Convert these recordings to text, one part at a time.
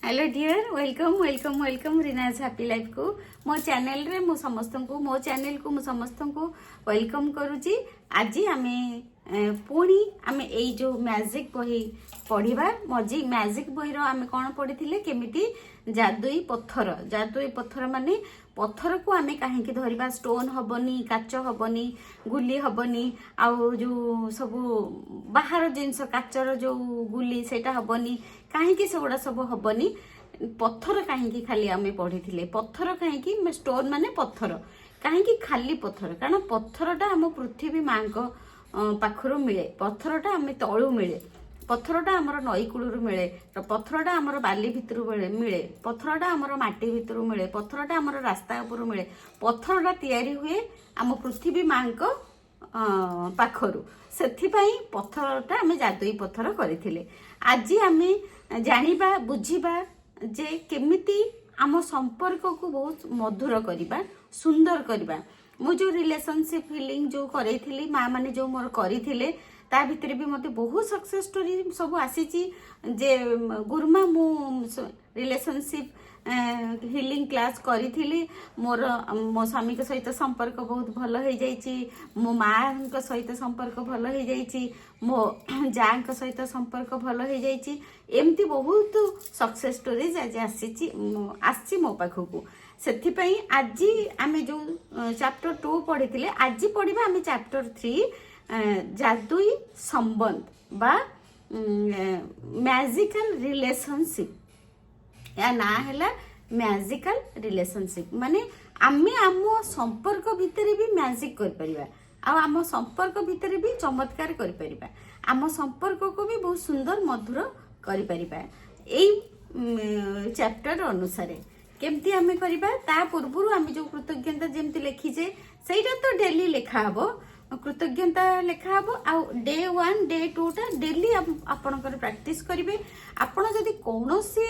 Hello dear, welcome welcome welcome Rinaz happy life को मो channel रे मो समस्त को मो चैनल को मो समस्त को वेलकम करूची। आज आमे पुणी आमे एई जो मैजिक बही पढ़िबा मजी मैजिक बही रो आमे कोन पढ़िथिले केमिति जादुई पत्थर माने पत्थर को आमे काहे कि धरिबा स्टोन हबनी काच हबनी गुली हबनी आउ जो सब बाहर जिनस काचर जो गुली सेटा हबनी काहे कि सेगुड़ा सब हबनी पत्थर काहे खाली आमे पढ़िथिले पत्थर काहे स्टोन माने पत्थर काहे खाली पत्थर कारण पत्थरटा आम पृथ्वी माँ पाखरु मिले पत्थरटा आम तलू मिले पत्थरटा आमर नई कूलू मिले पत्थरटा आमर बाली भितर मिले पत्थरटा आमर माटी भितर मिले पत्थरटा आमर रास्ता उपर मिले पत्थरटा तैयारी हुए आम पृथ्वी माँ पाखरु सेथिपाई पत्थरटा आम जादुई पत्थर करथिले। आज आमे जानिबा बुझिबा जे केमिति आम संपर्क को बहुत मधुर करिबा सुंदर करिबा। मु जो रिलेशनशिप हिलिंग जो करैथिली माँ माने जो मोर करिथिले ता भितर भी मते बहुत सक्सेस स्टोरी सब आसीची जे गुरुमा मु रिलेशनशिप हिलिंग क्लास करी मोर मो स्वामी के सहित संपर्क बहुत भल हो जाइए मो माँ के सहित संपर्क भल हो जाइए मो जाँ के सहित संपर्क भल हो जाइए एमती बहुत सक्सेस स्टोरीज आज आसी मो पाखक से आज आम जो चैप्टर 2 पढ़ी आज पढ़ा आम चैप्टर 3 जादुई संबंध बा मैजिकल रिलेशनशिप या ना है मैजिकल रिलेशनशिप माने आमे आम संपर्क भितर भी मैजिक कर परिबा आम संपर्क भितर भी चमत्कार कर परिबा आम संपर्क को भी बहुत सुंदर मधुर कर परिबा एई चैप्टर अनुसार केमती आमे करिबा ता पूर्व आमे जो कृतज्ञता जेमती लिखीजे सेटा तो डेली लिखा हबो कृतज्ञता लिखा हम आ डे 1 डे 2 टा डेली आपणकर प्रैक्टिस करेंगे। आपण जदि कौन सी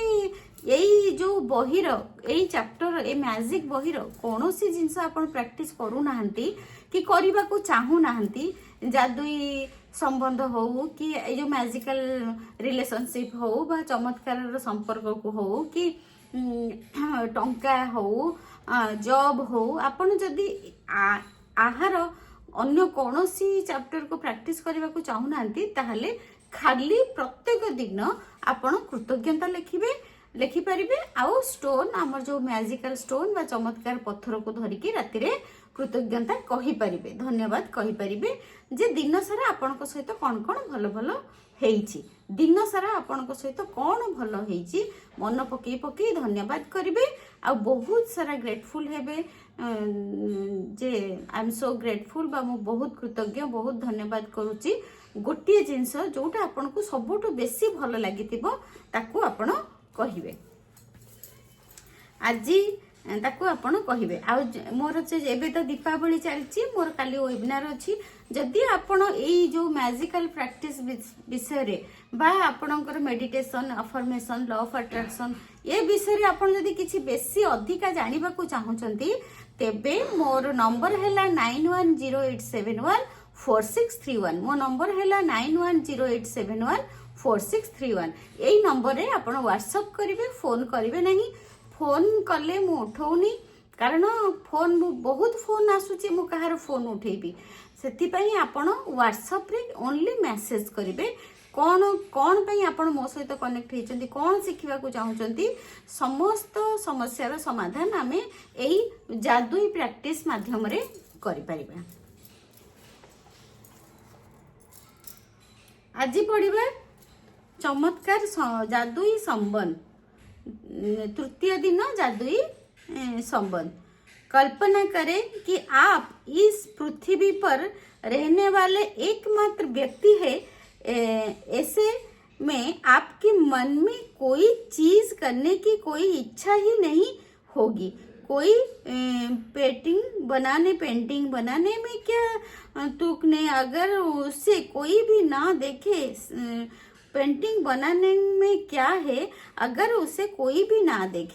यही जो बहिर यही चैप्टर ए मैजिक बहिर कौन सी जिनस आपण प्रैक्टिस करू नाहंती कि करबा को चाहू नाहंती जादुई संबंध हो कि ए जो मैजिकल रिलेशनशिप हो बा चमत्कार संपर्क को हो कि टंका हो जॉब हो आपण जदि आहार अन्य कौन सी चैप्टर को प्रैक्टिस करने को चाहूना ताहले खाली प्रत्येक दिन आपण कृतज्ञता लिखिपारे आउ स्टोन आमर जो मैजिकल स्टोन बा चमत्कार पत्थर को धरिकी राति रे कृतज्ञता कहि परिबे धन्यवाद कहि परिबे जे दिन सारा आपण सहित कौन कौन भल भल हेइची दिन सारा आपण सहित कौन भल हेइची मन पकई पकई धन्यवाद करिवे आ बहुत सारा ग्रेटफुल हेबे जे आई एम सो ग्रेटफुल बा मु बहुत कृतज्ञ बहुत धन्यवाद करूची गोटे जिनस जोटा आपण को सबुठु बेसी भल लागितिबो ताकू आपण कहिबे आज ताकू आपण कहिबे आ मोर एबे तो दीपावली चलची मोर काली वेबिनार अछि जदि आपण एई जो मैजिकल प्रैक्टिस विषय रे बा आपणकर meditation affirmation law of attraction ये विषय रे आपण जदि किछि बेसी अधिका जानिबा को चाहुचंती तेबे मोर नंबर हैला 9108714631 मो नंबर हैला 9108714631 एई नंबर रे आपण व्हाट्सएप करिवे फोन करिवे नहीं फोन कले मु उठौनी कारण फोन बहुत फोन आसुची मु कहार फोन उठेबी सेति पई आपण व्हाट्सएप रे ओनली मैसेज करिवे कौन कौन पई आपण मो सहित कनेक्ट हेचंती कौन सिखिबा को चाहुचंती समस्त समस्यार समाधान आमे एई जादुई प्रैक्टिस माध्यम रे करि परिबा। आज पढ़िबा चमत्कार जादुई संबंध तृतीय दिन जादुई संबंध। कल्पना करें कि आप इस पृथ्वी पर रहने वाले एकमात्र व्यक्ति है ऐसे में आपके मन में कोई चीज करने की कोई इच्छा ही नहीं होगी कोई पेंटिंग बनाने में क्या तुक ने अगर उसे कोई भी ना देखे पेंटिंग बनाने में क्या है अगर उसे कोई भी ना देख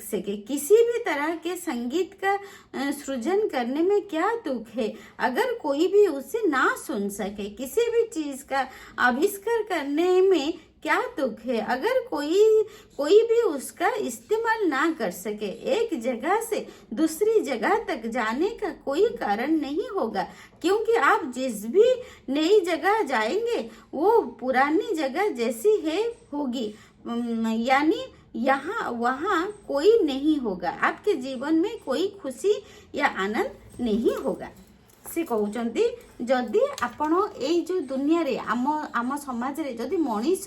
सके किसी भी तरह के संगीत का सृजन करने में क्या दुख है अगर कोई भी उसे ना सुन सके किसी भी चीज का आविष्कार करने में क्या दुख है अगर कोई भी उसका इस्तेमाल ना कर सके। एक जगह से दूसरी जगह तक जाने का कोई कारण नहीं होगा, क्योंकि आप जिस भी नई जगह जाएंगे वो पुरानी जगह जैसी है होगी, यानी यहाँ वहाँ कोई नहीं होगा। आपके जीवन में कोई खुशी या आनंद नहीं होगा। से कहउचंती जदि आपण एई जो दुनिया रे आम समाज रे जदि मनीष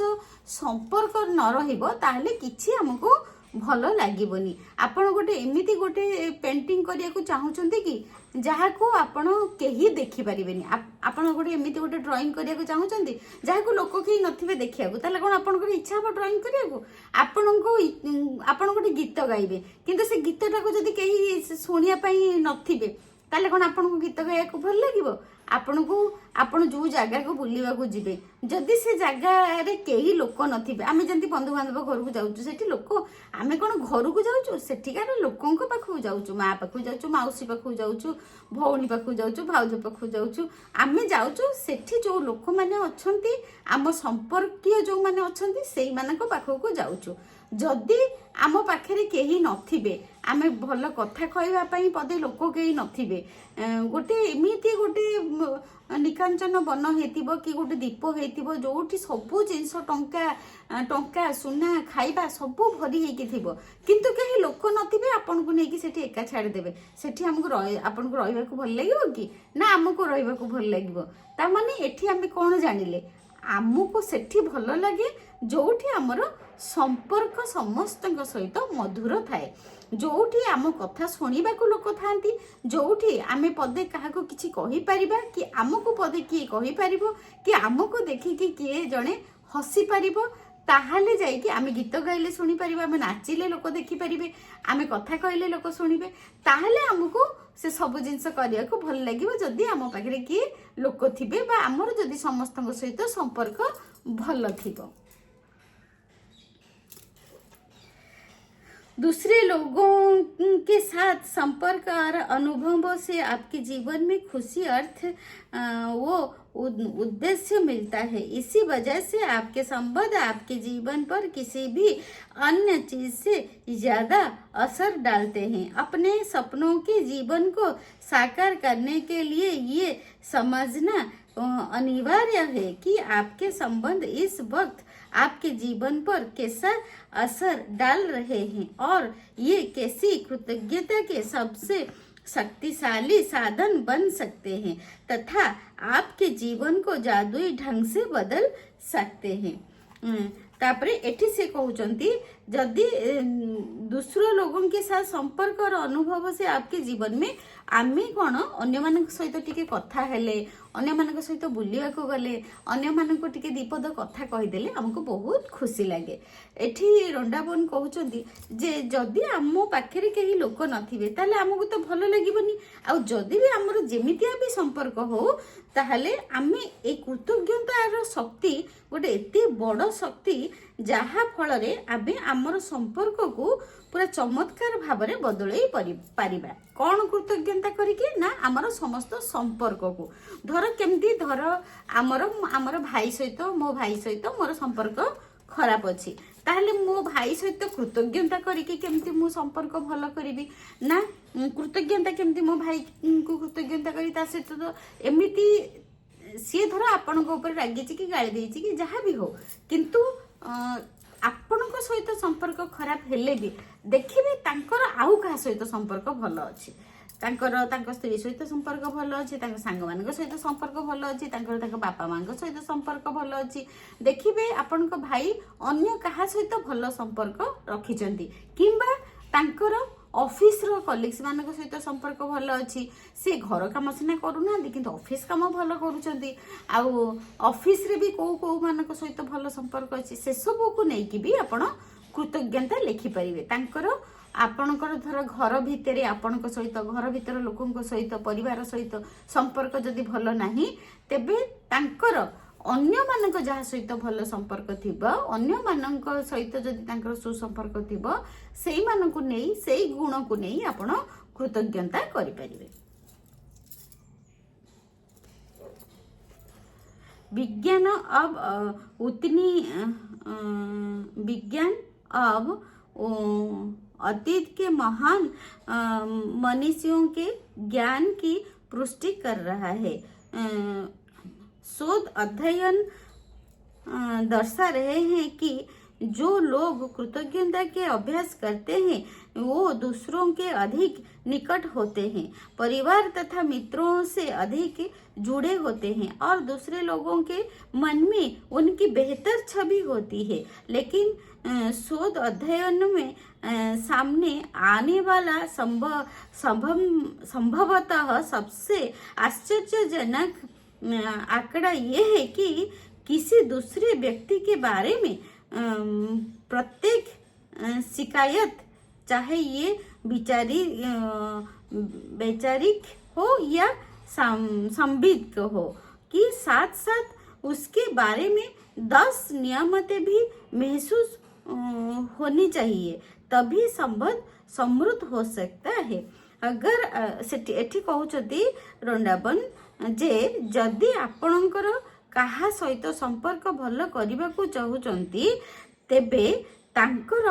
संपर्क न रहिबो ताहले किछि हमको भल लागिबोनी। आपण गोटे एमिति गोटे पेंटिंग करिया को चाहउचंती कि जहाँ को आपण केही देखि परिबेनी। आपण गोटे एमिति गोटे ड्राइंग करिया को चाहउचंती जहाँ को लोक केही नथिबे देखिया को, ताले कोन आपण को इच्छा हो ड्राइंग करिया को। आपण गोटे गीत गाइबे किंतु से गीतटा को जदि केही सुनिया पई नथिबे ताले कोन आपण को गीत गाया को भल लागिबो। आपण जो जगह को बुलिवा को जिबे जदि से जगह रे केही लोक नथिबे, आमे जंती बंधु बांधव घर को जाउचु सेठी लोक, आमे कोन घर को जाउचु सेठिकार लोकों को पाखु जाउचु, माँ पाखु जाउचु, माउसी पाखु जाउचु, भौणी पाखु जाउचु, भाउज पाखु जाउचु। आमे जाउचु सेठी जो लोक माने अछंती आम संपर्कीय जो माने अछंती सेई मानक पाखु को जाउचु। जदि आम पाखे केही नथिबे, आमे भल कथा कहवा पई पदे लोक केही नथिबे, गोटे एमिति गोटे निकांचन वन हेतिबो कि गोटे दीप हेतिबो जोठी सबु जिंस टंका सुना खाइबा सबु भरी हेकी थिबो, किंतु केही लोक नथिबे आपन को नेकी सेठी एका छाड़ देबे। सेठी हमको आपन को रहइबा को भल लागिबो कि ना हमको रहइबा को भल लागिबो। ता माने एठी हमें कोन जानिले आमको सेठी भल लागे जोठी हमर संपर्क समस्त सहित मधुर थाए, जोठी आम कथा शुणा लोक था, जोठी आमे पदे क्या किसी कही परिबा कि आमको पदे किए कही पारिबो कि आमको देखिकी किए जड़े हसी पारिबो, ताहाले जाइए आमे गीत गाइले शुणी पारिबा, आमे नाचिले लोक देखि पारिबे, आमे कथा कहले लोक शुणिबे, ताहाले आमको से सब जिनस करिया को भल लागिबो जदि आम पाखरे किए लोक थिबे बा आमर जदि समस्त सहित संपर्क भल थिबो। दूसरे लोगों के साथ संपर्क और अनुभवों से आपके जीवन में खुशी, अर्थ वो उद्देश्य मिलता है। इसी वजह से आपके संबंध आपके जीवन पर किसी भी अन्य चीज से ज्यादा असर डालते हैं। अपने सपनों के जीवन को साकार करने के लिए ये समझना अनिवार्य है कि आपके संबंध इस वक्त आपके जीवन पर कैसा असर डाल रहे हैं और ये कैसी कृतज्ञता के सबसे शक्तिशाली साधन बन सकते हैं तथा आपके जीवन को जादुई ढंग से बदल सकते हैं। तापरे एठी से कहउचंती जदि दूसरे लोगों के साथ संपर्क और अनुभव से आपके जीवन में आमे कौन अन्य मानक सहित टिके कथा हेले, अन्य मानक सहित बुलिया को गले, अन्य मानक टिके दीपद कथा कहिदेले हमको बहुत खुशी लागे। एठी रंडाबन कहउचंती जे जदि आम पाखे केही लोक नथिबे ताले हमको तो भल लागिबनी, आ जदि भी हमर जेमितिया भी संपर्क हो ताहले आमे ए कृतज्ञतार शक्ति गोटे एते बड़ शक्ति जहा फल रे आबे आमर संपर्क को पूरा चमत्कार भाव में बदलई पारिबा। कौन कृतज्ञता करिके ना आमर समस्त संपर्क को धर केमती धर आमर भाई सहित मो भाई सहित मोर संपर्क खराब अच्छी ताहले मो भाई सहित कृतज्ञता करिके केमती मो संपर्क भल करिबी ना कृतज्ञता केमती मो भाई को कृतज्ञता करी ता सहित तो एमिति सी धर आपण ऊपर रागी कि गाड़ी देछि कि जहाँ भी हो किंतु आपण सहित संपर्क खराब हेले भी देखिए तांकर आउ कहा सहित संपर्क भल अच्छी, तांकर स्त्री सहित संपर्क भल अच्छी, सांग मान सहित संपर्क भल अच्छी, बापा माँ सहित संपर्क भल अच्छी। देखिए आपण भाई अन्य कहा सहित भल संपर्क रखिंट कि ऑफिस रो कलीग्स मानक सहित संपर्क भल अच्छी, से घर काम सीना करूना किंतु ऑफिस काम भल करूचंती, आउ ऑफिस रे भी को मानक सहित भल संपर्क अच्छी, से सब को लेकिन भी आपण कृतज्ञता लिखि परिबे। तांकर आपणकर धर घर भितर आपण सहित घर भीतर लोकों सहित परिवार सहित संपर्क जदि भल नाही तेबे तांकर अन्य मानक जहाँ सहित भल संपर्क थिबा, अन्य मानक सहित जदि तांकर सुसंपर्क थिबा सेई मानकु नेई सेई गुण को नेई आपण कृतज्ञता करि परिबे। विज्ञान अब उतनी विज्ञान अब अतीत के महान मनीषियों के ज्ञान की पुष्टि कर रहा है। शोध अध्ययन दर्शा रहे हैं कि जो लोग कृतज्ञता के अभ्यास करते हैं वो दूसरों के अधिक निकट होते हैं, परिवार तथा मित्रों से अधिक जुड़े होते हैं और दूसरे लोगों के मन में उनकी बेहतर छवि होती है। लेकिन शोध अध्ययन में सामने आने वाला संभवतः सबसे आश्चर्यजनक आंकड़ा ये है कि किसी दूसरे व्यक्ति के बारे में प्रत्येक शिकायत, चाहे ये वैचारिक हो या संबित हो, कि साथ साथ उसके बारे में 10 नियमतें भी महसूस होनी चाहिए, तभी संबंध समृद्ध हो सकता है। अगर एठी कहउछती रंडाबन जे जदि आपणकर काहा सहित संपर्क भल करबाकू चाहूचंती तेबे तांकर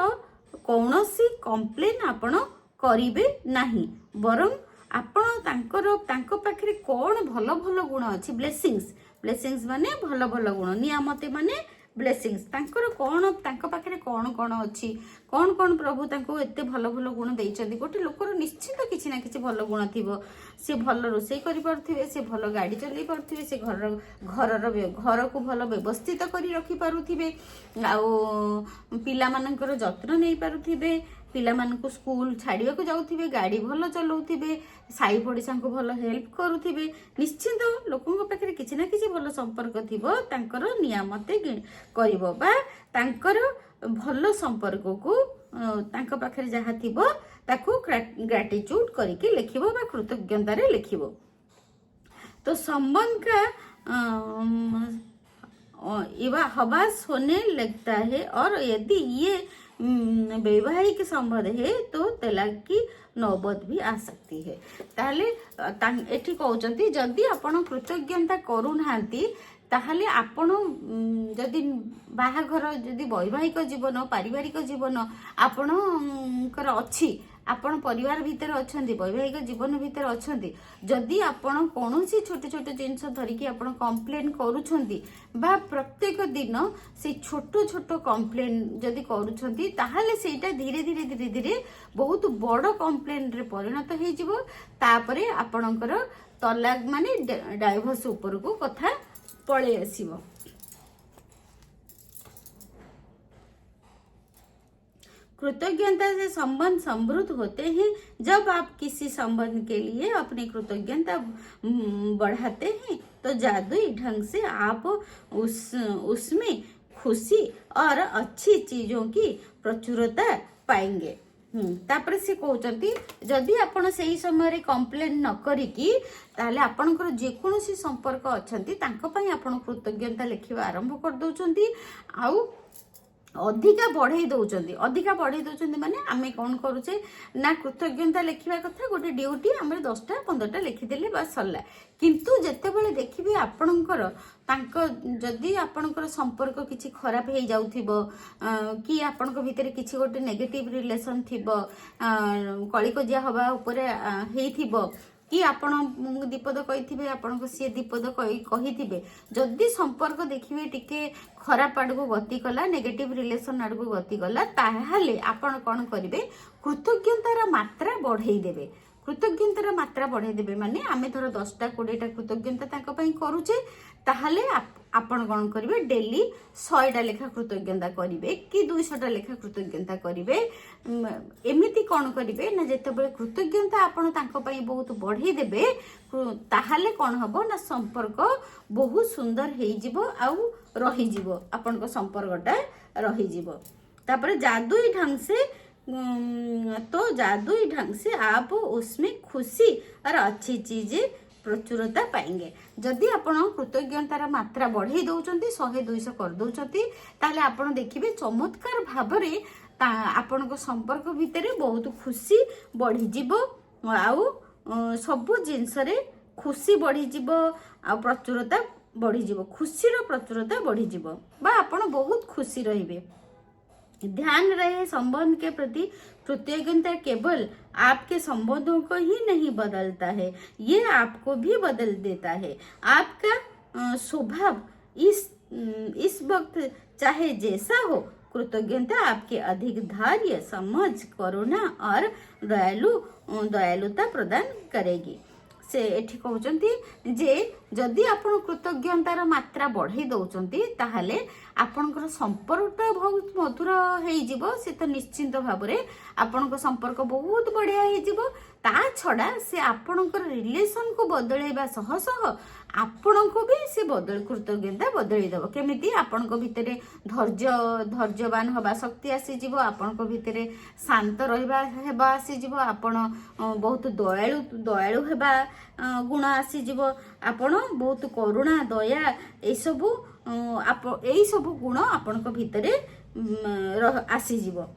कौनसी कंप्लेन आपण करिवे नाही, बरं आपण तांको पाखरे कौन भल भल गुण अछि, ब्लेसिंग्स माने भल भल गुण, नियामते माने ब्लेसिंग्स, तांकर कौन तांको पाखरे कौन कौन अछि, कौन कौन प्रभु तांको एते भल भल गुण देइछन्ती। गोटे लोकर निश्चित किछि ना किछि भल गुण थिबो, से भल रोषेई करि पारुथिबे, से भल गाड़ी चलाई पारुथिबे, से घर को भल व्यवस्थित करी रखि पारुथिबे, आउ पिला मानकर जत्न नै पारुथिबे, पिला मानकु स्कूल छाड़िया को जाउथिबे, गाड़ी भल चलाउथिबे, साई पड़िसा को भल हेल्प करुथिबे। निश्चित लोकंक पाखरे किछि ना किछि भल संपर्क थिबो, तांकर नियामते करिवो बा तांकर भल संपर्क को तांक पाखरे जहा थिबो ताकू ग्रैटिट्यूड करके लिखिबो बा कृतज्ञता रे लिखिबो। तो संबंध का हवास होने लगता है, और यदि ये वैवाहिक संबंध है तो तलाक की नौबत भी आ सकती है। ताहले एठी कहउचंती जदि आपण कृतज्ञता करू नांती ताहले आपण जदि बाहाघर जदि वैवाहिक जीवन पारिवारिक जीवन आपणकर अछि, आपण परिवार भितर अछंती, वैवाहिक जीवन भितर अछंती, जदि आपण कोनोसी छोटे छोटे जिंस धरिकी आपण कंप्लेन करूछंती बा प्रत्येक दिन से छोटो छोटो कंप्लेन जदि करूछंती ताहले सेटा धीरे धीरे धीरे धीरे बहुत बड़ कंप्लेन रे परिणत हे जिवो। तापरे आपणकर तलाक माने डाइवोर्स ऊपर को कथा पळे आसीबो। कृतज्ञता से संबंध समृद्ध होते हैं। जब आप किसी संबंध के लिए अपनी कृतज्ञता बढ़ाते हैं तो जादुई ढंग से आप उसमें खुशी और अच्छी चीजों की प्रचुरता पाएंगे। तापर से कहते जदि आपण सही समय रे कंप्लेन न करिकी ताले आपणकर जेकोसी संपर्क अछंती तांको पई आपण कृतज्ञता लिखिबा आरंभ कर दउचंती, आउ अधिका बढ़ई दौरान माने आमे कौन करुचे ना कृतज्ञता लिखा कथा गोटे ड्यूटी आम 10टा 15टा लिखिदेले बस सरला। किंतु जेतेबेले देखिबे आपणकर जदि आपणकर संपर्क किछि खराब हो जाउथिबो कि आपणक भितर किछि गोटे नेगेटिव रिलेशन थिबो, कलिकजिया हवा उपरे हेइथिबो कि आपण दीपद कही आपण को सी दीपद कही, जदि संपर्क देखिए टिके खराब आड़ को गति कला, नेगेटिव रिलेशन आड़ को गति कला, ताहले आपण कौन करेंगे कृतज्ञतार मात्रा बढ़ई देबे। कृतज्ञतार मात्रा बढ़ई देबे माने आमे धर 10टा 20टा कृतज्ञता तांको पई करूचे, ताहले आपण कौन करेंगे डेली 100टा लेखा कृतज्ञता करेंगे कि 200टा लेखा कृतज्ञता करेंगे। एमिति कौन करेंगे ना जेतेबेले कृतज्ञता आपण तांको पई बहुत बढ़ई देबे ताहले कौन हबो ना संपर्क बहुत सुंदर हेई जिवो आउ रही जिवो, आपण को संपर्कटा रही जिवो। तापर जादुई ढंग से आप उसमें खुशी और अच्छी चीजें प्रचुरता पाएंगे। जदि आपण कृतज्ञतार मात्रा बढ़ई दउचंती 100-200 कर दउचंती ताले आपण देखिबे चमत्कार भाबरे आपण को संपर्क भितर बहुत खुशी बढ़ी जिवो, आउ सब जिनस रे खुशी बढ़ी जिवो, आ प्रचुरता बढ़ीजिवो खुशीर प्रचुरता बढ़ीजिवो बा आपण बहुत खुशी रहिबे। ध्यान रहे संबंध के प्रति कृतज्ञता केवल आपके संबंधों को ही नहीं बदलता है, ये आपको भी बदल देता है। आपका स्वभाव इस वक्त चाहे जैसा हो, कृतज्ञता आपके अधिक धैर्य, समझ, करुणा और दयालुता प्रदान करेगी। से एठी कहउचंती जे जदि आपण कृतज्ञतार मात्रा बढ़ाई दउचंती ताहले आपनकर संपर्कटा बहुत मधुर हेई जिवो। से तो निश्चिंत भाबरे आपनकर संपर्क बहुत बढ़िया हेई जिवो। ता छड़ा से आपनकर रिलेशन को बदलैबा सह सह आपनको भी से बदल कृतज्ञता बदली देव। केमिति आपनको भितरे धैर्यवान हवा शक्ति आसी जिवो, आपनको भितरे शांत रहिबा हेबा आसी जिवो, आपण बहुत दयालु हेबा गुण आसी जिवो, आपण बहुत करुणा दया ए सब गुण आपनको भितरे आसी जिवो।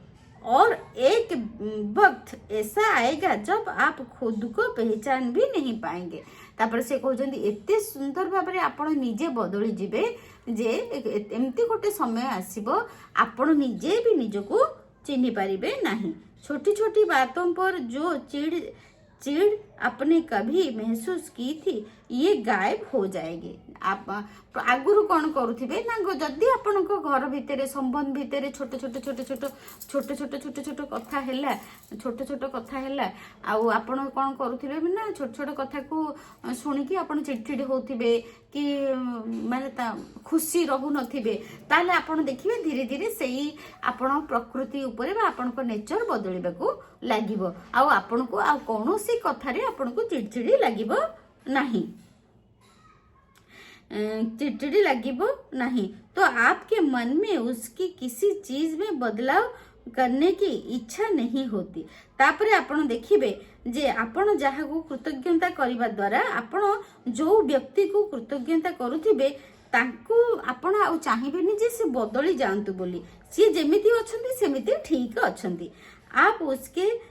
और एक वक्त ऐसा आएगा जब आप खुद को पहचान भी नहीं पाएंगे। तापर से कहउचंदी एते सुंदर भाबरे आपण निजे बदली जिबे जे एमती गोटे समय आसीबो आपण निजे भी निजको चिन्ही पारिबे नहीं। छोटी छोटी बातों पर जो चिड़ आपने कभी महसूस की थी ये गायब हो जाएगी। आप आगुरु कौन करुथिबे ना जदि आपनको घर भितरे संबंध भितरे छोट छोट कथा हैला आउ आपण कौन करुथिबे ना छोट छोट कथा को सुनिकी आपण चिड़चिड़ होथिबे कि माने खुशी रहु नथिबे, ताले आपण देखिबे धीरे धीरे सेही आपण प्रकृति उपरे बा आपनको नेचर बदलिबाकू लागिबो। आउ आपनको आ कोनोसी कथारे आपनको चिड़चिड़ी लागिबो नहीं, चिड़चिड़ी लागिबो नहीं। तो आपके मन में उसकी किसी चीज में बदलाव करने की इच्छा नहीं होती। तापरे आपण देखिबे जे आपण जहा को कृतज्ञता करिबा द्वारा आपण जो व्यक्ति को कृतज्ञता करुथिबे तांको आपण आ चाहिबेनी जे से बदली जांतु बोली। सी जेमिति अछंती सेमिति ठीक अछंती। आप उसके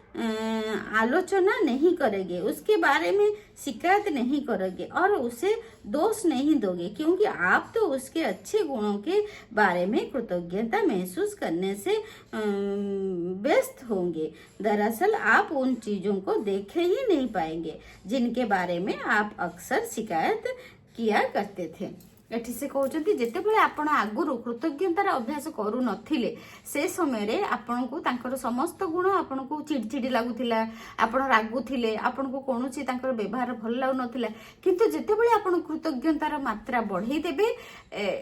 आलोचना नहीं करेंगे, उसके बारे में शिकायत नहीं करोगे और उसे दोष नहीं दोगे, क्योंकि आप तो उसके अच्छे गुणों के बारे में कृतज्ञता महसूस करने से व्यस्त होंगे। दरअसल आप उन चीजों को देखे ही नहीं पाएंगे जिनके बारे में आप अक्सर शिकायत किया करते थे। एठी से कहउचंती जेते बेले आपण आगुरु कृतज्ञतार अभ्यास करू नथिले से समय रे आपनको तांकर समस्त गुण आपनको चिड़चिड़ी लागुथिला, आपण रागुथिले, आपनको कोनोसी तांकर व्यवहार भल लागु नथिला। किंतु जेते बेले आपण कृतज्ञतार मात्रा बढ़ाई देबे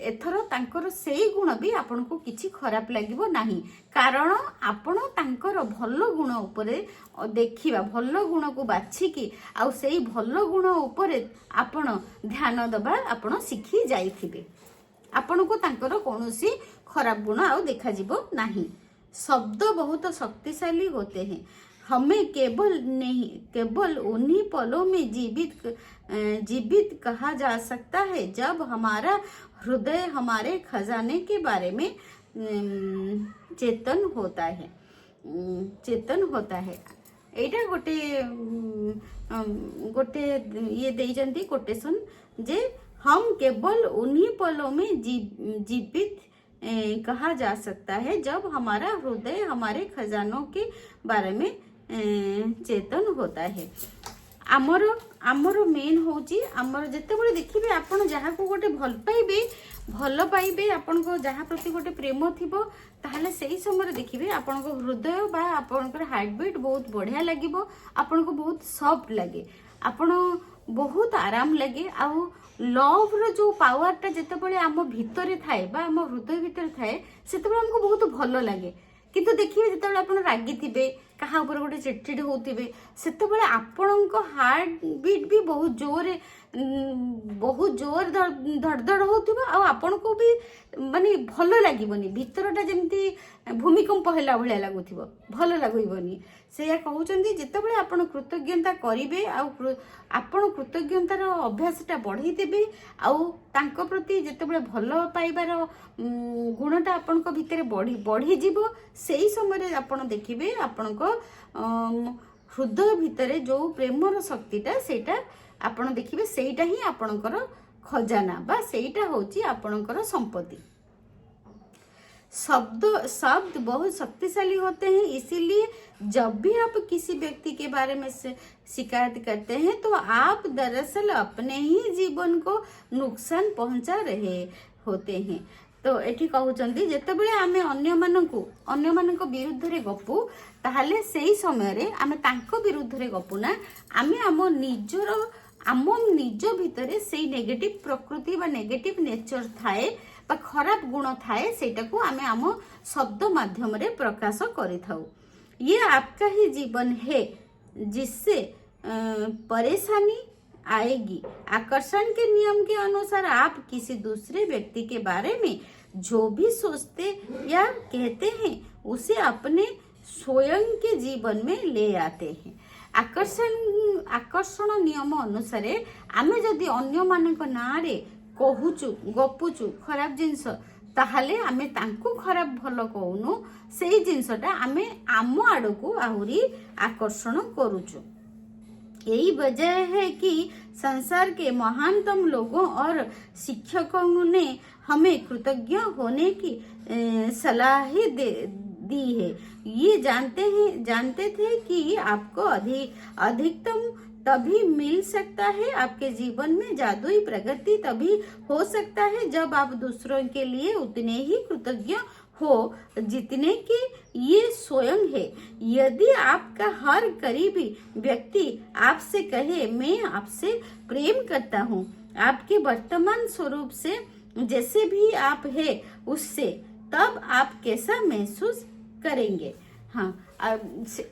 एथरो तांकर सेही गुण भी आपनको किछि खराब लागिबो नाही, कारण आपण तांकर भल गुण उपरे देखिबा, भल गुण को बाछिकी आउ सेही भल गुण उपरे आपण ध्यान दबा आपण सिखी जाइथिबे। आपनको तांकर कोनोसी खराब गुण आउ देखा जिवो नाही। शब्द बहुत शक्तिशाली होते हैं, हमें केवल उन्हीं पलों में जीवित कहा जा सकता है जब हमारा हृदय हमारे खजाने के बारे में चेतन होता है। एटा गोटे ये देइजंती कोटेशन जे हम केवल उन्हीं पलों में जीवित कहा जा सकता है जब हमारा हृदय हमारे खजानों के बारे में चेतन होता है। आमर मेन होची आमर जेते बळे देखिबे आपण जहा को गोटे भल पाइबे आपण को जहा प्रति गोटे प्रेम थिबो ताहले सेही समय देखिबे आपण को हृदय बा आपण को हार्ट बीट बहुत बढ़िया लागिबो, आपण को बहुत सॉफ्ट लागे, आपण बहुत आराम लगे। आउ लव रो जो पावरटा जेते बळे आम भितरे थाए बा आम हृदय भितर थाए सेते बळे हमको बहुत भल लागे। किंतु देखिए जेते बळे आपण रागी थिबे कहा ऊपर गोटे चिड़चिड़ होतिबे सेते बळे आपण को हार्ट बीट भी बहुत जोर धड़धड़ होतिबो आ आपण को भी माने भल लागिबोनी, भीतरटा जेमती भूमिकंप हैला भलिया लागुथिबो, भल लागुइबोनी। से या कहउचंदी जेते बळे आपण कृतज्ञता करिवे आपण कृतज्ञतार अभ्यासटा बढ़ाई देबे आउ तांको प्रति जेते बळे भल पाइबार गुणटा आपण को भीतर बढ़ी जीवो, सेही समय रे आपण देखिबे आपण को हृदय भितरे जो प्रेमर शक्तिटा सेटा आपण देखिबे सेटा ही आपणकर खजाना बा सेटा होची आपणकर संपत्ति। शब्द बहुत शक्तिशाली होते हैं, इसीलिए जब भी आप किसी व्यक्ति के बारे में शिकायत करते हैं तो आप दरअसल अपने ही जीवन को नुकसान पहुंचा रहे होते हैं। तो एठी कहउचंदी जेतेबेले आमे अन्य मानक विरुद्ध रे गपु ताहले सेही समय रे आमे तांको विरुद्ध रे गपु ना, आमे आम निज भितरे सेही नेगेटिव प्रकृति बा नेगेटिव नेचर थाए बा खराब गुण थाए, सेटा को आमे आम शब्द माध्यम रे प्रकाश करिथाउ। ये आपका ही जीवन है जिससे परेशानी आएगी। आकर्षण के नियम के अनुसार आप किसी दूसरे व्यक्ति के बारे में जो भी सोचते या कहते हैं उसे अपने स्वयं के जीवन में ले आते हैं। आकर्षण नियम अनुसार आमे जदि अन्य मानक नारे कहूचु गपुचु खराब जिनस ताहले आमे तांको खराब भल कहूनु, सेही जिनसटा आमे आम आड़को आहुरी आकर्षण करूचु। यही वजह है कि संसार के महानतम लोगों और शिक्षकों ने हमें कृतज्ञ होने की सलाह दी है। ये जानते थे कि आपको अधिकतम तभी मिल सकता है, आपके जीवन में जादुई प्रगति तभी हो सकता है जब आप दूसरों के लिए उतने ही कृतज्ञ हो जितने कि ये स्वयं है। यदि आपका हर करीबी व्यक्ति आपसे कहे मैं आपसे प्रेम करता हूँ, आपके वर्तमान स्वरूप से जैसे भी आप है उससे, तब आप कैसा महसूस करेंगे। हाँ,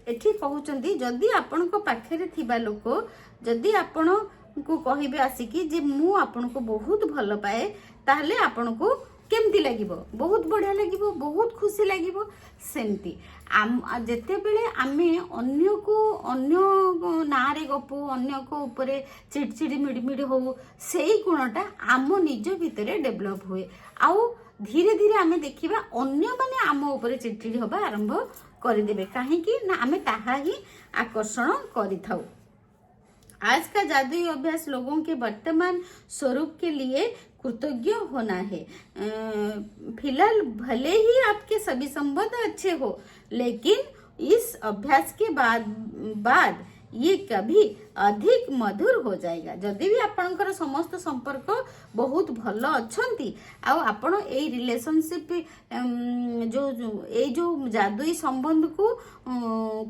एठी कहउचंदी जदि आपन को पाखरे थिबा लोक जदि आपन को कहिबे आसिकी जे मु आपन को बहुत भल पाए, ताहले आपन को केमती लागिबो, बहुत बढ़िया लागिबो, बहुत खुशी लागिबो। सेमती जेते बेले आमे अन्य नारे गपु, अन्य को ऊपरे चिड़चिड़ी मिड़मिड़ हो, सेही गुणटा आम निज भितरे डेभलप हुए। आउ धीरे धीरे आमे देखिबा अन्य माने आम ऊपरे चिड़चिड़ी होबा आरंभ करिदेबे, काहेकि ना आमे ताहा ही आकर्षण करिथाउ। आज का जादुई अभ्यास लोगों के वर्तमान स्वरूप के लिए कृतज्ञ होना है। फिलहाल भले ही आपके सभी संबंध अच्छे हो, लेकिन इस अभ्यास के बाद ये कभी अधिक मधुर हो जाएगा। जदि भी आपनकर समस्त संपर्क बहुत भल अच्छंती आ आपण ए रिलेशनशिप जो जादुई संबंध को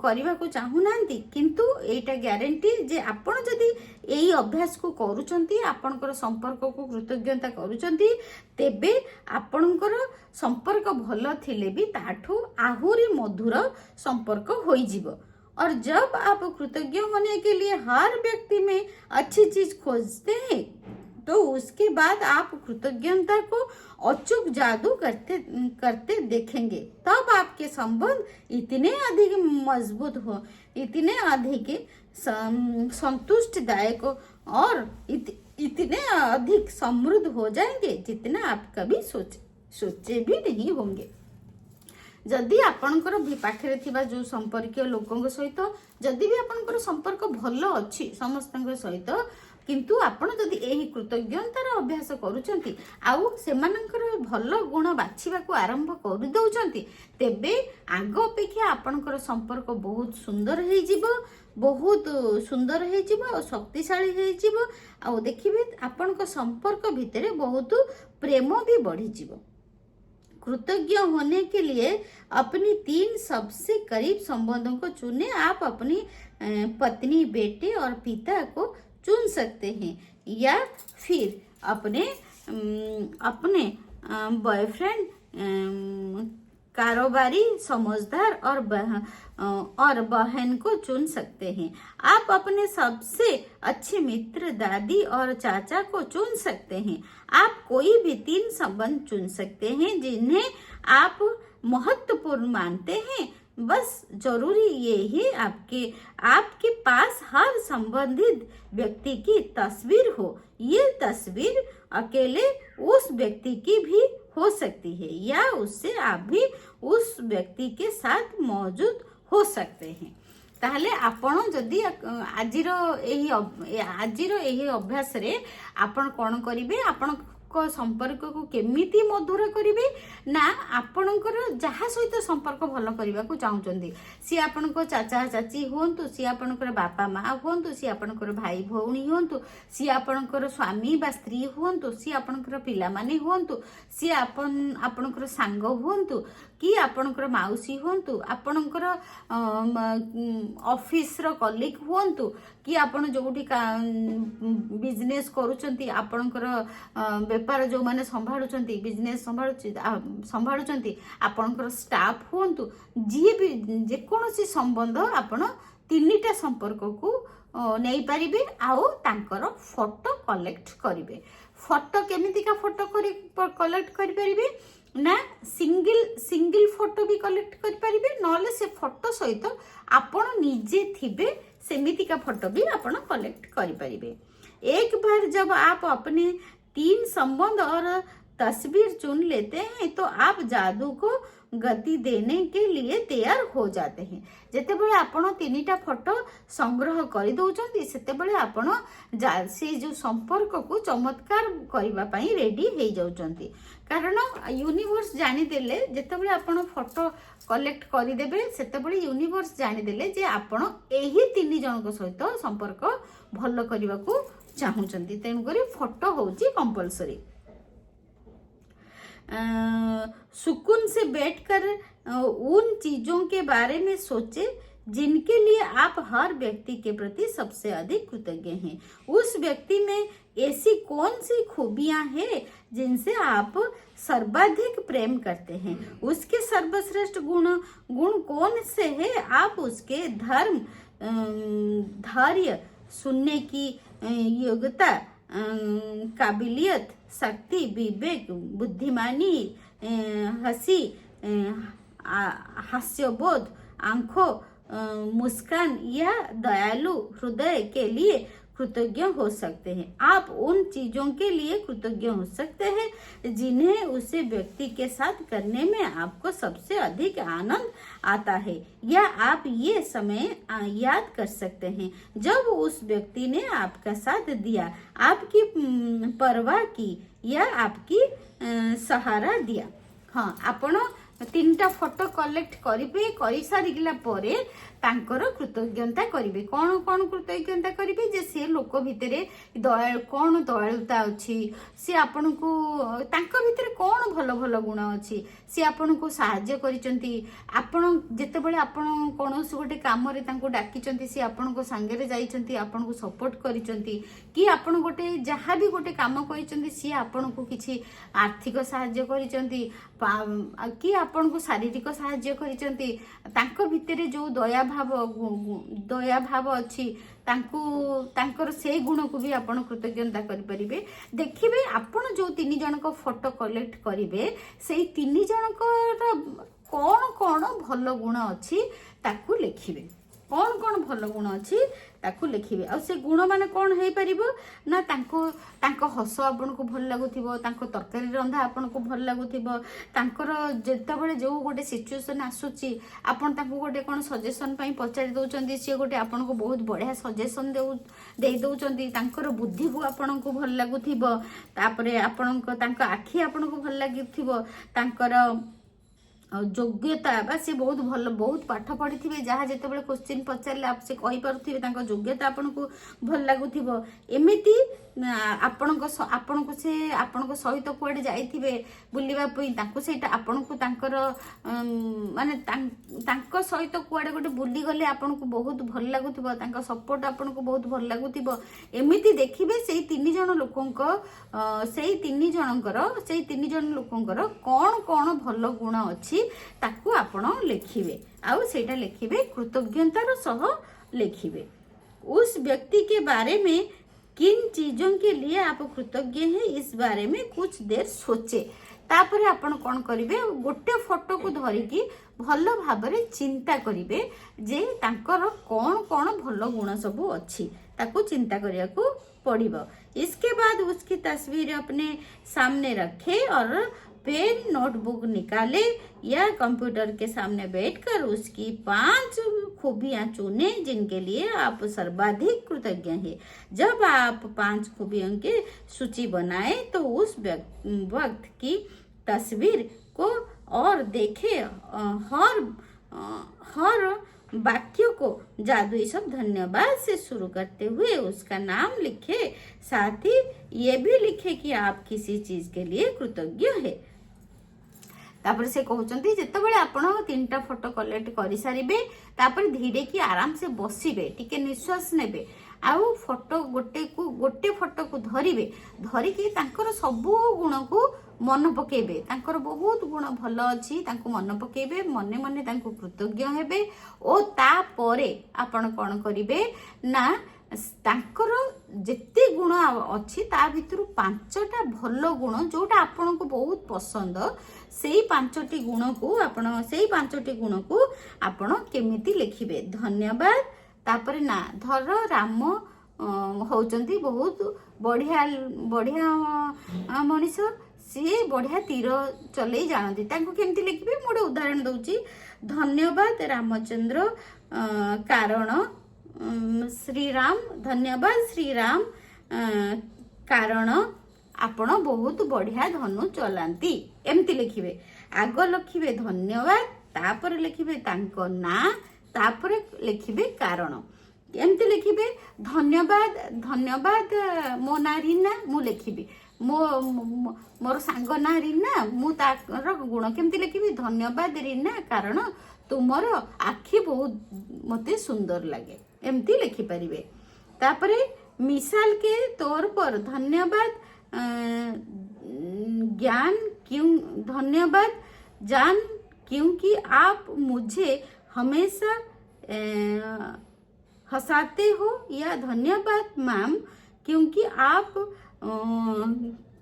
करने को चाहूनांती, किंतु एटा ग्यारंटी जे आपण जदि एई अभ्यास को करूचंती, आपनकर संपर्क को कृतज्ञता करूचंती, तेबे आपनकर संपर्क भल थिले भी ताठू आहुरी मधुर संपर्क होई जिवो। और जब आप कृतज्ञ होने के लिए हर व्यक्ति में अच्छी चीज खोजते हैं, तो उसके बाद आप कृतज्ञता को अचूक जादू करते देखेंगे। तब आपके संबंध इतने अधिक मजबूत हो, इतने अधिक संतुष्टिदायक और इतने अधिक समृद्ध हो जाएंगे जितना आप कभी सोचे भी नहीं होंगे। जदि आपनकर भी पाखरे थिबा जो संपर्क लोकों सहित जदि भी आपनकर संपर्क भल अच्छी समस्त सहित, किंतु आपण जदि एही कृतज्ञतार अभ्यास करूचंती आउ सेमानकर भल गुण बाछिबा को आरंभ कर दउचंती, तेबे आग अपेक्षा आपनकर संपर्क बहुत सुंदर हे जिवो, बहुत सुंदर हे जिवो और शक्तिशाली हे जिवो। आउ देखिबे आपनकर संपर्क भितरे बहुत प्रेम भी बढ़ी जिवो। कृतज्ञ होने के लिए अपनी 3 सबसे करीब संबंधों को चुने। आप अपनी पत्नी, बेटे और पिता को चुन सकते हैं, या फिर अपने बॉयफ्रेंड, कारोबारी, समझदार और बहन को चुन सकते हैं। आप अपने सबसे अच्छे मित्र, दादी और चाचा को चुन सकते हैं। आप कोई भी 3 संबंध चुन सकते हैं जिन्हें आप महत्वपूर्ण मानते हैं। बस जरूरी ये है आपके पास हर संबंधित व्यक्ति की तस्वीर हो। ये तस्वीर अकेले उस व्यक्ति की भी हो सकती है, या उससे आप भी उस व्यक्ति के साथ मौजूद हो सकते हैं। ताहले आपण जदि आजिर एही अभ्यास रे आपण कौन करिवे आपण संपर्क को केमिति मधुर करिवे ना आपणकर जहा सहित संपर्क भल करने को चाहते सी आपण चाचा चाची हुंतु सी आपणकर बापा माँ हुंतु सी आपणकर भाई भौणी हुंतु सी आपणकर स्वामी बा स्त्री हुंतु सी आपणकर पिला माने हुंतु सी आपणकर सांग हुंतु कि आपणकर माउसी हुंतु आपणकर ऑफिस रो कलीग हुंतु कि आपण जोठी बिजनेस करूचंती आपणकर बेपार जो माने संभाळुचंती बिजनेस संभाळुचंती आपणकर स्टाफ हुंतु जी भी जे कोनोसी संबंध आपण तीनिटा संपर्क को नहीं पारिबे आउ तांकर फोटो कलेक्ट करिवे। फोटो केमिति का फोटो कलेक्ट करि पारिबे ना सिंगल फोटो भी कलेक्ट कर पारिबे नले से फोटो सहित आपण निजे थिबे सेमिति का फोटो भी आपण कलेक्ट कर पारिबे। एक बार जब आप अपने 3 संबंध और तस्वीर चुन लेते हैं तो आप जादू को गति देने के लिए तैयार हो जाते हैं। जेते बळे आपण 3टा फोटो संग्रह कर दउचंती सेते बळे आपण से जो संपर्क को चमत्कार करबा पई रेडी हे जाउचंती। कारण यूनिवर्स जानि देले जेते बळे आपण फोटो कलेक्ट करि देबे सेते बळे यूनिवर्स जानि देले जे आपण एही 3 जनक सहित संपर्क भल करबा को चाहुचंती तेनु करी फोटो होची कंपलसरी। सुकून से बैठकर उन चीजों के बारे में सोचे जिनके लिए आप हर व्यक्ति के प्रति सबसे अधिक कृतज्ञ हैं। उस व्यक्ति में ऐसी कौन सी खूबियां हैं जिनसे आप सर्वाधिक प्रेम करते हैं। उसके सर्वश्रेष्ठ गुण कौन से है। आप उसके धर्म धैर्य सुनने की योग्यता काबिलियत शक्ति विवेक बुद्धिमानी हंसी हास्यबोध आंखों मुस्कान या दयालु हृदय के लिए कृतज्ञ हो सकते हैं। आप उन चीजों के लिए कृतज्ञ हो सकते हैं जिन्हें उसे व्यक्ति के साथ करने में आपको सबसे अधिक आनंद आता है या आप ये समय याद कर सकते हैं जब उस व्यक्ति ने आपका साथ दिया आपकी परवाह की या आपकी सहारा दिया। हाँ आपण 3टा फोटो कलेक्ट करिवे करि सारिगला परे तांकर कृतज्ञता करिवे। कौन कौन कृतज्ञता करिवे जे से लोक भितरे कौन दयालुता अछि से आपन को तांक भितरे कौन भल भल गुण अछि से आपन को सहाय्य करिसंती। आपन जेते बेले आपन कोनोस गोटे काम रे तांको डाकिचंती से आपन को संगे रे जाइचंती आपन को सपोर्ट करिसंती कि आपन गोटे जहा भी गोटे काम करिसंती से आपन को किछि आर्थिक सहाय्य करिसंती कि आपन को शारीरिक सहाय्य करिसंती। तांको भितरे जो दया भाव अच्छी तांकर से गुण को भी आपण कृतज्ञता करिपरिबे। देखिबे आपण जो 3 जन को फोटो कलेक्ट करिवे से 3 जन को कौन कौन भल गुण अच्छी ताकू लिखिबे। कौन कौन भल गुण अच्छी ताकू लिखिबे आ से गुण माने कौन हे परिबो ना तांको हस आपन को भल लागुथिबो तांको तरकारी रंधा आपन को भल लागुथिबो तांकर जेता बेले जो गोटे सिचुएशन आसुची आपन तांको गोटे कोन सजेशन पई पचारि दउचंदी से गोटे आपन को बहुत बढ़िया सजेशन दे दउचंदी तांकर बुद्धि को आपन को भल लागुथिबो तापरे आपन को तांको आखी आपन को भल लागुथिबो तांकर योग्यता बा से बहुत भल बहुत पाठ पढ़ी थे जहाँ जिते बड़े क्वेश्चन पचारे आप से कहि पारुथिबे तांको योग्यता आपन को भल लागुथिबो एमिति आपण को से आपण को सहित कुआडे जाइथिबे बुलिबा पई तांको सेटा आपण को तांकर माने तांको सहित कुआडे गोटे बुली गले आपण को बहुत भल लागुथिबो तांको सपोर्ट आपण को बहुत भल लागुथिबो एमिति देखिबे सेई 3 जण लोकंको सेई 3 जनकर सेई 3 जण लोकंकर कोन कोन भल गुण अछि ताकू आपण लिखिबे आउ सेटा लिखिबे कृतज्ञतार सह लिखिबे। उस व्यक्ति के बारे में किन चीजों के लिए आप कृतज्ञ हैं इस बारे में कुछ देर सोचे तापरे आपण कोन करिवे गोटे फोटो को धरिकी भल भाबरे चिंता करिवे जे तांकर कोन कोन भल गुण सब अछि ताकू चिंता करिया को पड़िबो। इसके बाद उसकी तस्वीर अपने सामने रखे और पेन नोटबुक निकाले या कंप्यूटर के सामने बैठकर उसकी 5 खूबियां चुने जिनके लिए आप सर्वाधिक कृतज्ञ हैं। जब आप 5 खूबियों की सूची बनाए तो उस वक्त की तस्वीर को और देखे हर वाक्य को जादुई शब्द धन्यवाद से शुरू करते हुए उसका नाम लिखे। साथ ही ये भी लिखे कि आप किसी चीज के लिए कृतज्ञ है। तापर से कहते जितेबाला आपण 3टा फोटो कलेक्ट कर सारे तापर धीरे की आराम से बसबे टिके निश्वास नेबे आउ फोटो गोटे फोटो को धरिबे धरिकी तांकर सबु गुण को मन पकेबे। तांकर बहुत गुण भल अछि तांको मन पकेबे मने मने तांको कृतज्ञ हेबे ओ तापरे आपण कोन करिवे ना तांकर जेते गुण अछि ता भितरु 5टा भल गुण जोटा आपण को बहुत पसंद सेई 5टी गुण को आपण सेई 5टी गुण को आपण केमिति लिखिबे। धन्यवाद तापर ना धर राम होचंती बहुत बढ़िया बढ़िया मनीष सी बढ़िया तीर चलई जानती तांको केमिति लिखिबे। मोटे उदाहरण दउची धन्यवाद रामचंद्र कारण श्रीराम धन्यवाद श्रीराम कारण आपण बहुत बढ़िया धनु चलांती एमती लिखिबे। आग लिखिबे धन्यवाद तापर लिखिबे तांको ना तापर लिखिबे कारण एमती लिखिबे। धन्यवाद धन्यवाद मो ना रीना मु लिखिबी मोर सांग ना रीना मु तार गुण केमती लिखिबी धन्यवाद रीना कारण तुमर आखि बहुत मते सुंदर लगे एमती लिखि परिबे। तापरे मिसाल के तौर पर धन्यवाद ज्ञान क्यों धन्यवाद जान क्योंकि आप मुझे हमेशा हंसाते हो या धन्यवाद मैम क्योंकि आप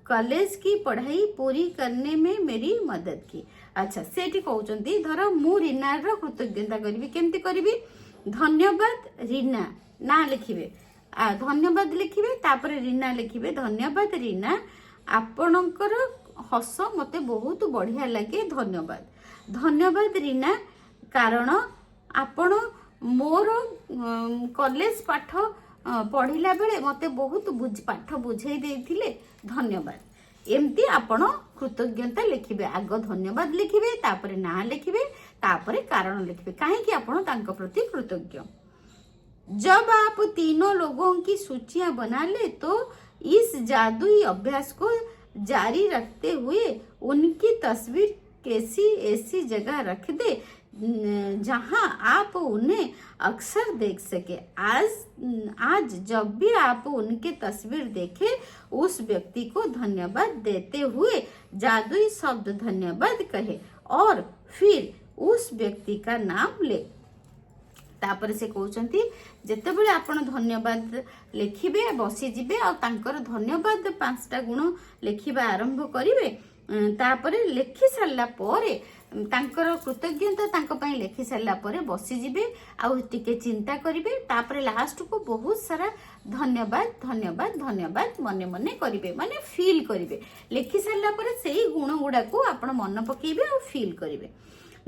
कॉलेज की पढ़ाई पूरी करने में मेरी मदद की। अच्छा सेठी कहउचंती धर मु रीना रो कृतज्ञता करबी केमती करबी धन्यवाद रीना ना लिखिबे धन्यवाद लिखिबे तापर रीना लिखिबे धन्यवाद रीना आपणकर हस मते बहुत बढ़िया लगे धन्यवाद धन्यवाद रीना कारण आपण मोर कॉलेज पाठ पढ़िला बेले मते बहुत पाठ बुझाई देथिले धन्यवाद एमती आपण कृतज्ञता लिखिबे। आग धन्यवाद लिखिबे तापर ना लिखिबे तापर कारण लिखिबे काहे कि आपण तांको प्रति कृतज्ञ। जब आप तीनों लोगों की सूचियां बना ले तो इस जादुई अभ्यास को जारी रखते हुए उनकी तस्वीर कैसी ऐसी जगह रख दे जहां आप उन्हें अक्सर देख सके। आज जब भी आप उनके तस्वीर देखें उस व्यक्ति को धन्यवाद देते हुए जादुई शब्द धन्यवाद कहे और फिर उस व्यक्ति का नाम ले। तापर से कहउचंती जेतेबेले आपण धन्यवाद लिखिबे बसी जिबे आ तांकर धन्यवाद 5टा गुण लिखिबा आरंभ करिवे तापरे लिखि सारला परे तांकर कृतज्ञता तांको पई लिखि सारला परे बसी जिबे आ टिके चिंता करिवे तापरे लास्ट को बहुत सारा धन्यवाद धन्यवाद धन्यवाद मने मने करिवे माने फील करिवे। लिखि सारला परे सेही गुण गुडा को आपण मन पकेइबे आ फील करिवे।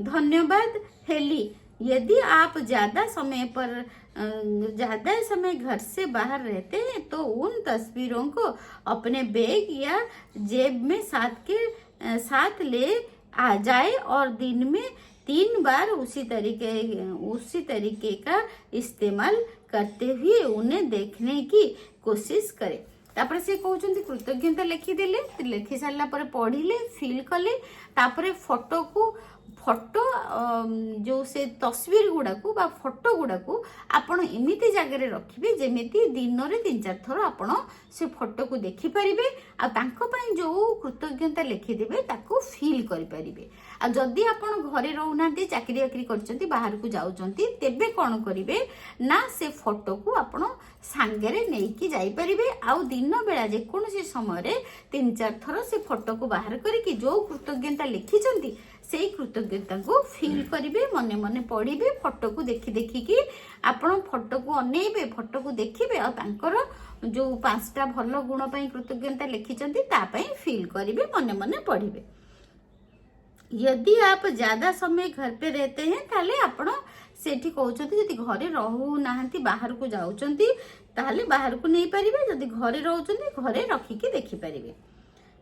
धन्यवाद हेली यदि आप ज्यादा समय घर से बाहर रहते हैं तो उन तस्वीरों को अपने बैग या जेब में साथ ले आ जाए और दिन में 3 बार उसी तरीके का इस्तेमाल करते हुए उन्हें देखने की कोशिश करें। तापर से कहउचंती कृतज्ञता लिखिदेले लिखि सारला पर पढ़िले फील कले तापर फोटो जो से तस्वीर गुड़ा को बा फोटो गुड़ा को आपण एमिति जगह रखिबे जेमिति दिन रे 3-4 थर आपण से फोटो को देखि परिबे आ तांको पई जो कृतज्ञता लिखि देबे ताको फील करि परिबे। आ जदी आपण घरे रहउनांती चाकरी बाकरी करचंती बाहर को जाउचंती तेबे कोन करिवे ना से फोटो को आपण सांगरे नेई की जाई परिबे आ दिन बेला जे कोनसी समय रे 3-4 थर से फोटो को बाहर करिकि जो कृतज्ञता लिखिचंती सेई कृतज्ञता को फील करिवे मने मने पढ़िबे फोटो को देखि देखि कि आपण फोटो को अनेइबे फोटो को देखिबे आ तांकर जो 5टा भलो गुण पई कृतज्ञता लिखिचंती ता पई फील करिवे मने मने पढ़िबे। यदि आप ज्यादा समय घर पे रहते हैं ताले आपण सेठी कहउछंती जदि घरे रहू नाहंती बाहर को जाउछंती ताहले बाहर को नहीं पारिबे, जदि घरे रहउछंती घरे रखिकी देखि पारिबे।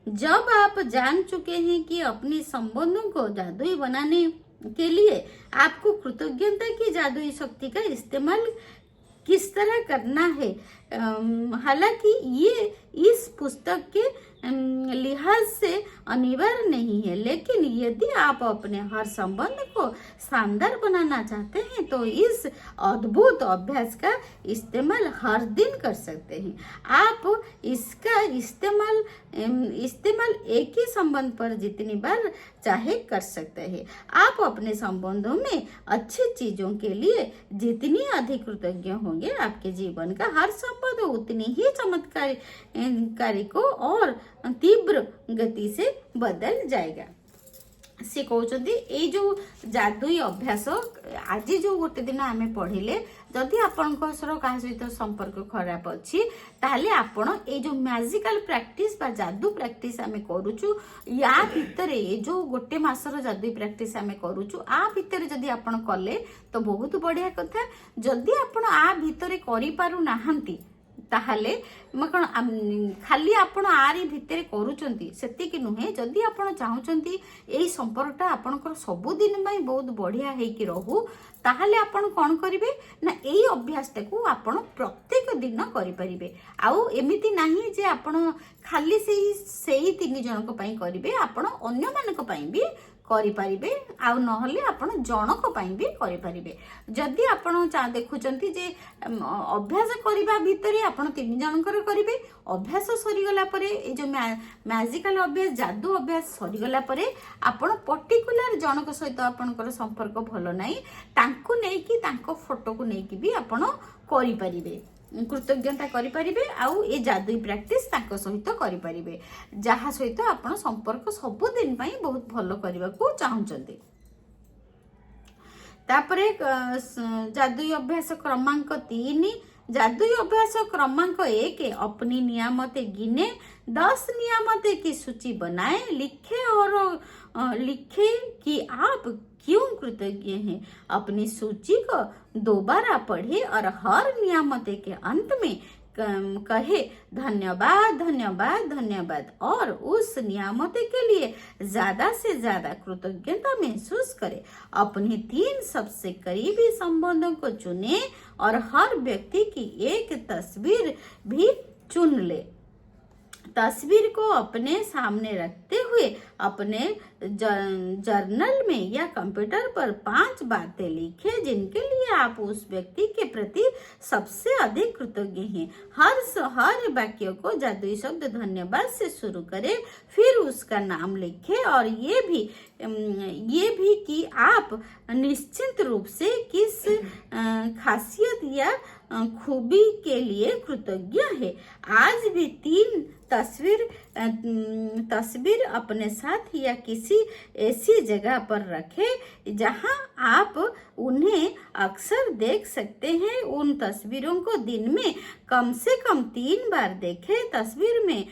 जब आप जान चुके हैं कि अपने संबंधों को जादुई बनाने के लिए आपको कृतज्ञता की जादुई शक्ति का इस्तेमाल किस तरह करना है, हालांकि ये इस पुस्तक के लिहाज से अनिवार्य नहीं है, लेकिन यदि आप अपने हर संबंध को शानदार बनाना चाहते हैं तो इस अद्भुत अभ्यास का इस्तेमाल हर दिन कर सकते हैं। आप इसका इस्तेमाल एक ही संबंध पर जितनी बार चाहे कर सकते हैं। आप अपने संबंधों में अच्छी चीजों के लिए जितनी अधिक कृतज्ञ होंगे, आपके जीवन का हर संबंध उतनी ही चमत्कारी को और तीव्र गति से बदल जाएगा। से कहते ये जो जादुई अभ्यास आज जो गोटे दिन आम पढ़िले, जदि आपण क्या सहित संपर्क खराब अच्छी ताहले आपण ये जो मैजिकल प्रैक्टिस बा जादू प्रैक्टिस आम करूचु, या भितर ये जो गोटे मासर जादुई प्रैक्टिस आम करूचु आ भितर जदि आपण कले तो बहुत बढ़िया कथा। जदि आपण आ भितर करि पारु नाहंती ताहले कौन खाली आपण आरी भितर करूचंती सेतिकी नुहे। जदि आपण चाहुचंती एई संपर्कटा आपणकर सबुदिन ପାଇଁ बहुत बढ़िया हेकी रहू, ताहले आपण कौन करिवे ना एई अभ्यासटा को आपण प्रत्येक दिन करि परिबे। आउ एमिति नाही जे आपण खाली सेई 3 जनक ପାଇଁ करिवे, आपण अन्य मानक ପାଇଁ भी करिपारिबे, आउ नहले आपण जनक ପାଇଁ भी करिपारिबे। जदि आपण देखुचंती जे अभ्यास करिबा भितरे आपण 3 जनकर करिबे, अभ्यास सरीगला परे ए जो मैजिकल अभ्यास जादू अभ्यास सरीगला परे आपण पर्टिकुलर जनक सहित आपणकर संपर्क भलो नाही तांको नेकी तांको फोटो को नेकी भी आपण करिपारिबे, कृतज्ञता करिपारिबे। आउ ए जादुई प्रैक्टिस तांको सहित करिपारिबे, जहा सहित आपण संपर्क सब दिन पई बहुत भलो करबा को चाहुचंती। तापरे जादुई अभ्यास क्रमांक 3, जादुई अभ्यास क्रमांक 1, अपनी नियामतें गिने, 10 नियामतें की सूची बनाए, लिखे कि आप क्यों कृतज्ञ हैं। अपनी सूची को दोबारा पढ़े और हर नियामतें के अंत में कहे धन्यवाद धन्यवाद धन्यवाद, और उस नियामतें के लिए ज्यादा से ज्यादा कृतज्ञता महसूस करे। अपने 3 सबसे करीबी संबंधों को चुने और हर व्यक्ति की एक तस्वीर भी चुन ले। तस्वीर को अपने सामने रखते हुए अपने जर्नल में या कंप्यूटर पर 5 बातें लिखें जिनके लिए आप उस व्यक्ति के प्रति सबसे अधिक कृतज्ञ हैं। हर वाक्य को जादुई शब्द धन्यवाद से शुरू करें, फिर उसका नाम लिखें और ये भी कि आप निश्चित रूप से किस खासियत या खूबी के लिए कृतज्ञ है। आज भी 3 तस्वीर अपने साथ या किसी ऐसी जगह पर रखें जहां आप उन्हें अक्सर देख सकते हैं। उन तस्वीरों को दिन में कम से कम 3 बार देखें। तस्वीर में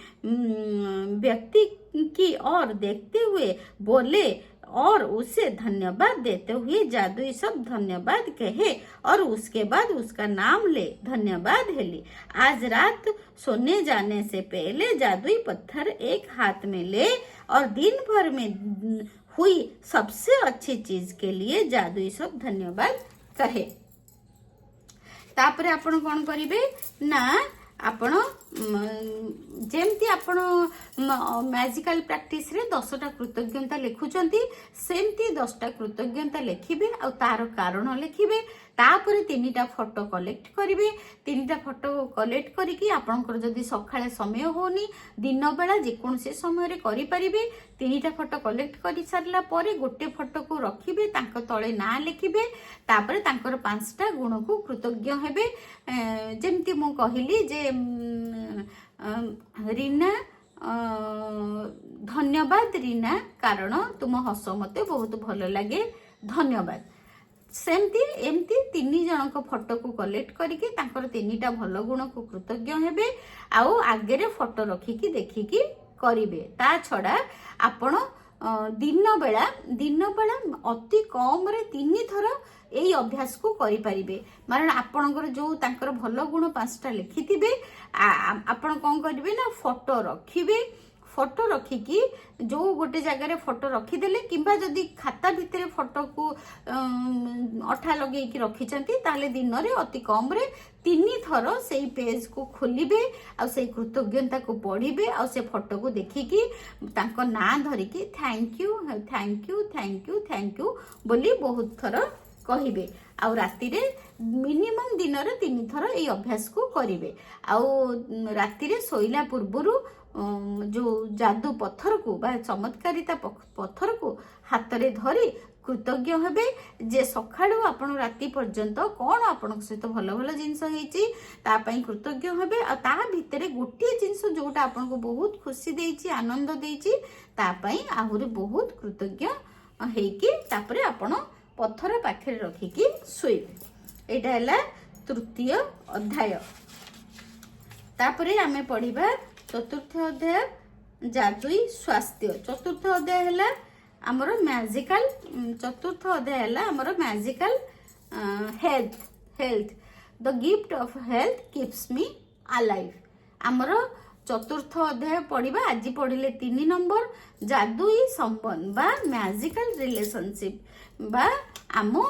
व्यक्ति की ओर देखते हुए बोले और उसे धन्यवाद देते हुए जादुई शब्द धन्यवाद कहे और उसके बाद उसका नाम ले, धन्यवाद हेली। आज रात सोने जाने से पहले जादुई पत्थर एक हाथ में ले और दिन भर में हुई सबसे अच्छी चीज के लिए जादुई शब्द धन्यवाद कहे। तापरे आपण कौन करिवे ना आपण जेमती आपण मैजिकल प्रैक्टिस रे 10टा कृतज्ञता लिखुचंती सेमती 10टा कृतज्ञता लिखिबे आ तार कारण लिखिबे। तापरे 3टा फोटो कलेक्ट करिवे। 3टा फोटो कलेक्ट करिकी आपनकर जदी सखाळे समय होनी दिन बेला जे कोनसे समय रे करि परिबे। 3टा फोटो कलेक्ट करि सारला परे गोटे फोटो को रखिबे, तांको तळे ना लिखिबे। तापरे तांकर 5टा गुण को कृतज्ञ हेबे। जेमती मु कहिली जे रीना धन्यवाद रीना, कारण तुम हस मते बहुत भल लगे, धन्यवाद। सेमती एमती 3 जनक फोटो को कलेक्ट करिके तांकर 3टा भल गुण को कृतज्ञ हेबे। आउ आगे रे फोटो रखिकी देखिकी करिवे। ता छडा आपण दिन बेला अति कम रे 3 थर एई अभ्यास को करि परिबे। माने आपनकर जो तांकर भलो गुण 5टा लिखिथिबे आपण कोन करिवे ना फोटो रखिबे। फोटो रखिकी जो गोटे जगह फोटो रखीदेले किंबा जदि खाता भितर फोटो को अठा लगे रखिचंती ताले दिन रे अति कम रे 3 थर सेई पेज को खोलिबे आ सेई कृतज्ञता को पढ़िबे आ से फोटो को देखिकी तांको ना धरिकी thank you thank you thank you thank you बोली बहुत थर कहिबे। आउ राति रे मिनिमम दिन रे 3 थर एई अभ्यास को करिवे। आउ राति रे सोइला पूर्वरु जो जादू पत्थर को बा चमत्कारिता पत्थर को हाथ रे धरी कृतज्ञ हेबे जे सखाळु आपण राति पर्यंत कोन आपण सहित भलो भलो जिंस हेची ता पई कृतज्ञ हेबे आ ता भितरे गोटे जिंस जोटा आपण को बहुत खुशी देची आनंद देची ता पई आहुरी बहुत कृतज्ञ हेकी तापरे आपण पत्थर पाखे रखिकी सोइबे। एटा हला तृतीय अध्याय। तापरे आमे पढिबा चतुर्थ अध्याय जादुई स्वास्थ्य। चतुर्थ अध्याय हला हमर मैजिकल चतुर्थ अध्याय हला हमर magical health the gift of health keeps me alive. हमर चतुर्थ अध्याय पढ़िबा आज पढ़िले 3 नंबर जादुई संबंध बा मैजिकल रिलेशनशिप बा आमो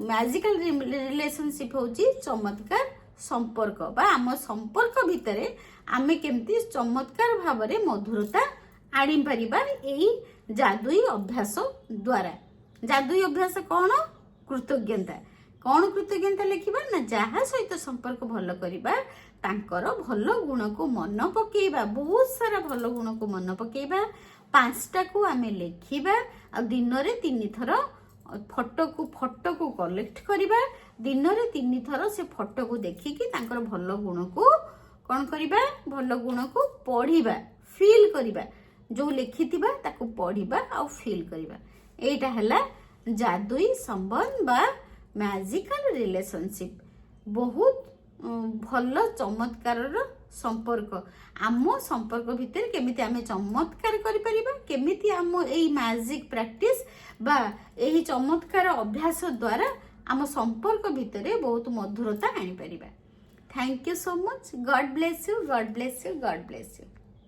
मैजिकल रिलेशनशिप होची चमत्कार संपर्क बा आम संपर्क भितरे आमे केमती चमत्कार भावरे मधुरता आनी परिबा एई जादुई अभ्यास द्वारा। जादुई अभ्यास कौन कृतज्ञता कौन कृतज्ञता लिखिबा ना जहा सहित संपर्क भलो करिबा तांकर भलो गुण को मन पकेइबा बहुत सारा भलो गुण को मन पकेइबा 5टा को आमे लिखिबा आ दिन रे 3 थर फोटो को कलेक्ट करिबा दिन रे 3 थर से फोटो को देखिकी तांकर भलो गुण को कौन करिबा भलो गुण को पढ़िबा फील करिबा जो लिखिथिबा ताको पढ़िबा आ फील करिबा। एटा हला जादुई संबंध बा मैजिकल रिलेशनशिप बहुत भलो चमत्कार संपर्क आम संपर्क भितर केमिति आमे चमत्कार करि परिबा केमिति आम एई मैजिक प्रैक्टिस बा एही चमत्कार अभ्यास द्वारा आम संपर्क भितर बहुत मधुरता आनी परिबा। Thank you so much. God bless you god bless you god bless you.